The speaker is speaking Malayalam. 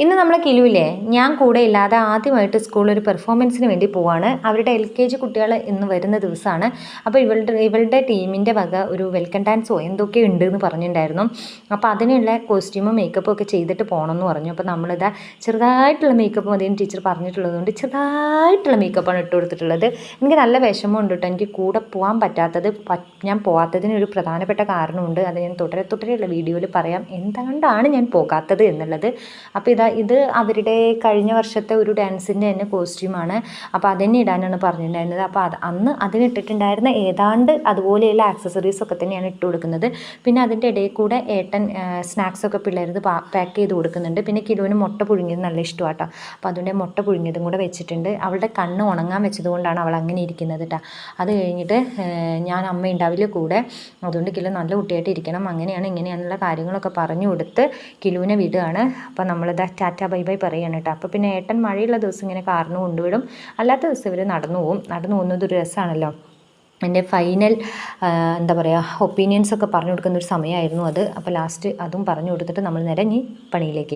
ഇന്ന് നമ്മളെ കിലുവില്ലേ, ഞാൻ കൂടെ ഇല്ലാതെ ആദ്യമായിട്ട് സ്കൂളിൽ ഒരു പെർഫോമൻസിന് വേണ്ടി പോവാണ്. അവരുടെ LKG കുട്ടികൾ ഇന്ന് വരുന്ന ദിവസമാണ്. അപ്പോൾ ഇവളുടെ ടീമിൻ്റെ വക ഒരു വെൽക്കം ഡാൻസോ എന്തൊക്കെ ഉണ്ട് എന്ന് പറഞ്ഞിട്ടുണ്ടായിരുന്നു. അപ്പോൾ അതിനുള്ള കോസ്റ്റ്യൂമും മേക്കപ്പും ഒക്കെ ചെയ്തിട്ട് പോകണമെന്ന് പറഞ്ഞു. അപ്പോൾ നമ്മളിതാ ചെറുതായിട്ടുള്ള മേക്കപ്പ് മതിയെന്ന് ടീച്ചർ പറഞ്ഞിട്ടുള്ളതുകൊണ്ട് ചെറുതായിട്ടുള്ള മേക്കപ്പാണ് ഇട്ട് കൊടുത്തിട്ടുള്ളത്. എനിക്ക് നല്ല വിഷമമുണ്ട് കേട്ടോ, എനിക്ക് കൂടെ പോകാൻ പറ്റാത്തത്. ഞാൻ പോകാത്തതിനൊരു പ്രധാനപ്പെട്ട കാരണമുണ്ട്. അത് ഞാൻ തുടരെയുള്ള വീഡിയോയിൽ പറയാം എന്തുകൊണ്ടാണ് ഞാൻ പോകാത്തത് എന്നുള്ളത്. അപ്പോൾ ഇത് അവരുടെ കഴിഞ്ഞ വർഷത്തെ ഒരു ഡാൻസിൻ്റെ തന്നെ കോസ്റ്റ്യൂമാണ്. അപ്പോൾ അതന്നെ ഇടാനാണ് പറഞ്ഞിട്ടുണ്ടായിരുന്നത്. അപ്പോൾ അന്ന് അതിനിട്ടിട്ടുണ്ടായിരുന്ന ഏതാണ്ട് അതുപോലെയുള്ള ആക്സസറീസൊക്കെ തന്നെയാണ് ഇട്ട് കൊടുക്കുന്നത്. പിന്നെ അതിൻ്റെ ഇടയിൽ കൂടെ ഏട്ടൻ സ്നാക്സൊക്കെ പിള്ളേർക്ക് പാക്ക് ചെയ്ത് കൊടുക്കുന്നുണ്ട്. പിന്നെ കിലുവിന് മുട്ട പുഴുങ്ങിയത് നല്ല ഇഷ്ടമാട്ടോ. അപ്പോൾ അതുകൊണ്ട് മുട്ട പുഴുങ്ങിയതും കൂടെ വെച്ചിട്ടുണ്ട്. അവളുടെ കണ്ണ് ഉണങ്ങാൻ വെച്ചതുകൊണ്ടാണ് അവൾ അങ്ങനെ ഇരിക്കുന്നത് കേട്ടോ. അത് കഴിഞ്ഞിട്ട് ഞാൻ അമ്മ ഉണ്ടാവില്ല കൂടെ, അതുകൊണ്ട് കിലു നല്ല കുട്ടിയായിട്ട് ഇരിക്കണം, അങ്ങനെയാണ് ഇങ്ങനെയാണെന്നുള്ള കാര്യങ്ങളൊക്കെ പറഞ്ഞു കൊടുത്ത് കിലുവിനെ വിടുകയാണ്. അപ്പോൾ നമ്മളിതാ ടാറ്റ ബൈ ബൈ പറയുകയാണ് കേട്ടോ. അപ്പോൾ പിന്നെ ഏട്ടൻ മഴയുള്ള ദിവസം ഇങ്ങനെ കാറിന് കൊണ്ടുവിടും, അല്ലാത്ത ദിവസം ഇവർ നടന്നു പോകുന്നത് ഒരു രസമാണല്ലോ. എൻ്റെ ഫൈനൽ എന്താ പറയുക ഒപ്പീനിയൻസൊക്കെ പറഞ്ഞു കൊടുക്കുന്ന ഒരു സമയമായിരുന്നു അത്. അപ്പോൾ ലാസ്റ്റ് അതും പറഞ്ഞു കൊടുത്തിട്ട് നമ്മൾ നേരെ ഇനി പണിയിലേക്ക്.